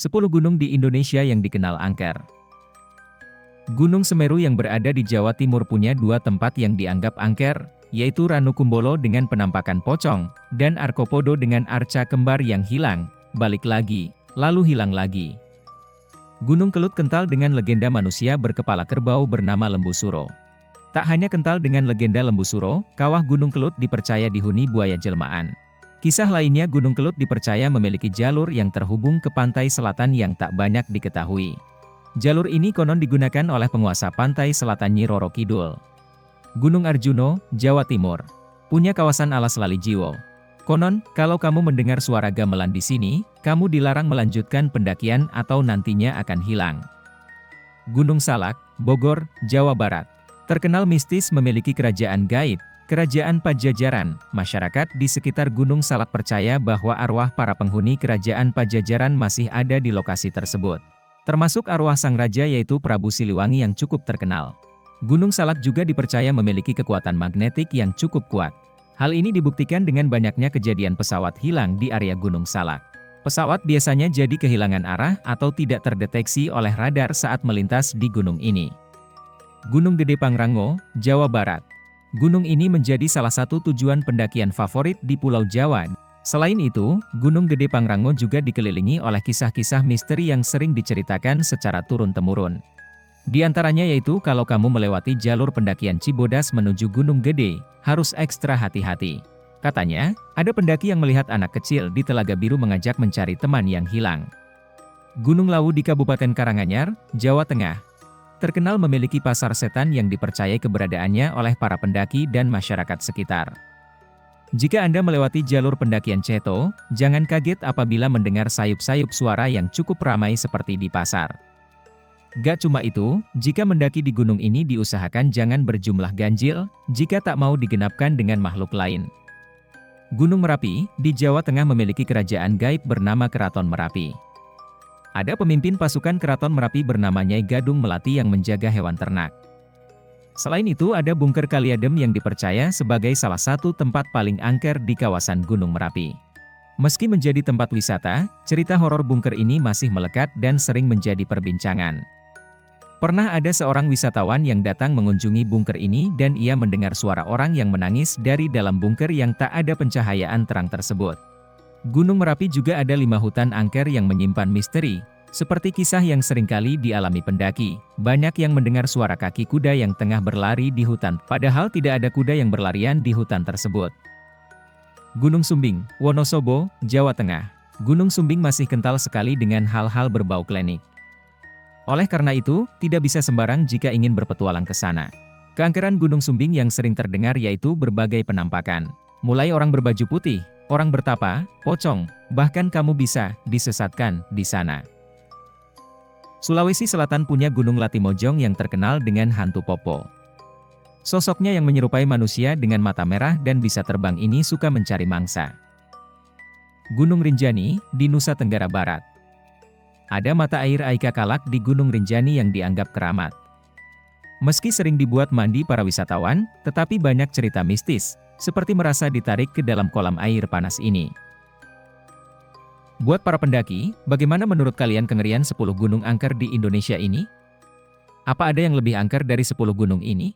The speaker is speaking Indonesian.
10 gunung di Indonesia yang dikenal angker. Gunung Semeru yang berada di Jawa Timur punya dua tempat yang dianggap angker, yaitu Ranukumbolo dengan penampakan pocong, dan Arkopodo dengan arca kembar yang hilang, balik lagi, lalu hilang lagi. Gunung Kelut kental dengan legenda manusia berkepala kerbau bernama Lembu Suro. Tak hanya kental dengan legenda Lembu Suro, kawah Gunung Kelut dipercaya dihuni buaya jelmaan. Kisah lainnya, Gunung Kelut dipercaya memiliki jalur yang terhubung ke pantai selatan yang tak banyak diketahui. Jalur ini konon digunakan oleh penguasa pantai selatan Nyi Roro Kidul. Gunung Arjuno, Jawa Timur, punya kawasan alas lali jiwo. Konon, kalau kamu mendengar suara gamelan di sini, kamu dilarang melanjutkan pendakian atau nantinya akan hilang. Gunung Salak, Bogor, Jawa Barat, terkenal mistis memiliki kerajaan gaib. Kerajaan Pajajaran, masyarakat di sekitar Gunung Salak percaya bahwa arwah para penghuni kerajaan Pajajaran masih ada di lokasi tersebut. Termasuk arwah sang raja yaitu Prabu Siliwangi yang cukup terkenal. Gunung Salak juga dipercaya memiliki kekuatan magnetik yang cukup kuat. Hal ini dibuktikan dengan banyaknya kejadian pesawat hilang di area Gunung Salak. Pesawat biasanya jadi kehilangan arah atau tidak terdeteksi oleh radar saat melintas di gunung ini. Gunung Gede Pangrango, Jawa Barat. Gunung ini menjadi salah satu tujuan pendakian favorit di Pulau Jawa. Selain itu, Gunung Gede Pangrango juga dikelilingi oleh kisah-kisah misteri yang sering diceritakan secara turun-temurun. Di antaranya yaitu kalau kamu melewati jalur pendakian Cibodas menuju Gunung Gede, harus ekstra hati-hati. Katanya, ada pendaki yang melihat anak kecil di Telaga Biru mengajak mencari teman yang hilang. Gunung Lawu di Kabupaten Karanganyar, Jawa Tengah, terkenal memiliki pasar setan yang dipercayai keberadaannya oleh para pendaki dan masyarakat sekitar. Jika Anda melewati jalur pendakian Ceto, jangan kaget apabila mendengar sayup-sayup suara yang cukup ramai seperti di pasar. Gak cuma itu, jika mendaki di gunung ini diusahakan jangan berjumlah ganjil, jika tak mau digenapkan dengan makhluk lain. Gunung Merapi, di Jawa Tengah memiliki kerajaan gaib bernama Keraton Merapi. Ada pemimpin pasukan Keraton Merapi bernama Nyai Gadung Melati yang menjaga hewan ternak. Selain itu ada Bunker Kaliadem yang dipercaya sebagai salah satu tempat paling angker di kawasan Gunung Merapi. Meski menjadi tempat wisata, cerita horor bunker ini masih melekat dan sering menjadi perbincangan. Pernah ada seorang wisatawan yang datang mengunjungi bunker ini dan ia mendengar suara orang yang menangis dari dalam bunker yang tak ada pencahayaan terang tersebut. Gunung Merapi juga ada 5 hutan angker yang menyimpan misteri, seperti kisah yang seringkali dialami pendaki. Banyak yang mendengar suara kaki kuda yang tengah berlari di hutan, padahal tidak ada kuda yang berlarian di hutan tersebut. Gunung Sumbing, Wonosobo, Jawa Tengah. Gunung Sumbing masih kental sekali dengan hal-hal berbau klinik. Oleh karena itu, tidak bisa sembarang jika ingin berpetualang ke sana. Keangkeran Gunung Sumbing yang sering terdengar yaitu berbagai penampakan. Mulai orang berbaju putih, orang bertapa, pocong, bahkan kamu bisa disesatkan di sana. Sulawesi Selatan punya Gunung Latimojong yang terkenal dengan hantu popo. Sosoknya yang menyerupai manusia dengan mata merah dan bisa terbang ini suka mencari mangsa. Gunung Rinjani, di Nusa Tenggara Barat. Ada mata air Aika Kalak di Gunung Rinjani yang dianggap keramat. Meski sering dibuat mandi para wisatawan, tetapi banyak cerita mistis, seperti merasa ditarik ke dalam kolam air panas ini. Buat para pendaki, bagaimana menurut kalian kengerian 10 gunung angker di Indonesia ini? Apa ada yang lebih angker dari 10 gunung ini?